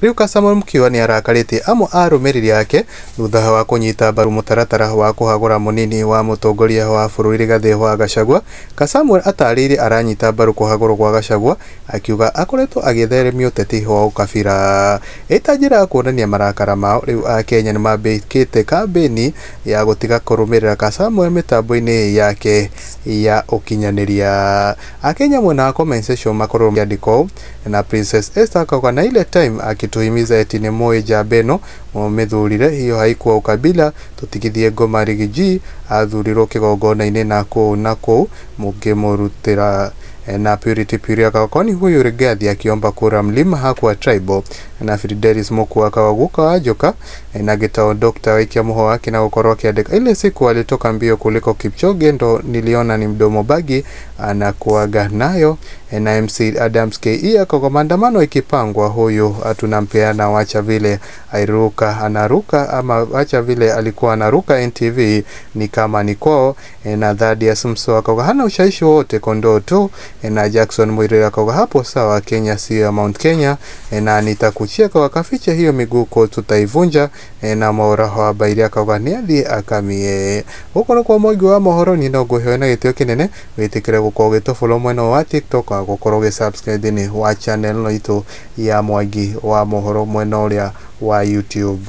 riu Samuel Mukiwa ni arakarite amo arumiriri yake thutha wa kunyita mbaru mutaratara wa kuhagura munini wa mutongoria wa bururi Rigathi wa Gachagua. Samuel atarire aranyita mbaru kuhagurwo kwa Gachagua akiuga akoretwo agitheremia uteti wa ukabira itanjira kuonania marakara mao. Riu Akenya ni mambikite kambeni ya gutiga kurumirira Samuel mitambo-ini yake ya ukinyaniria. Akenya mwena comment section makorwo miandiko na Princess Esther kauga na ile time akituhimiza eti ni moe jabeno mumithurire hiyo haikuwa ukabila tutigithie Ngoma Rigiji athurirwo kigongona-ini nako mukimurutira na Purity akakoni huyu Rigathi akiomba kura Mlima hakuwa tribal na Fidelis Muku akawaguka wajoka na gitao Dr. Waikia Muho wake na gukorwo akiandika ile siku alitoka mbio kuliko Kipchoge ndo niliona ni mdomo bagi anakuaga nayo na MC Adams KE akago maandamano ikipangwa huyu atunampeana wacha vile airuka anaruka ama wacha vile alikuwa anaruka NTV ni kama ni kwao na Thaddeus Sumso akago hana ushawishi wote kondo tu na Jackson Mwirira akago hapo sawa Kenya sio Mount Kenya na nitakuchia kwa kaficha hiyo miguu kwa tutaivunja na Maura wa Bairi akago niathi akamie huko kwa mogi wa mohoro ni no guhena gitio kinene witikire gukorwo gitofollow mweno wa TikTok gukorwo subscribe ni wa channel no itu ya Mwangi wa mohoro mweno uria wa YouTube.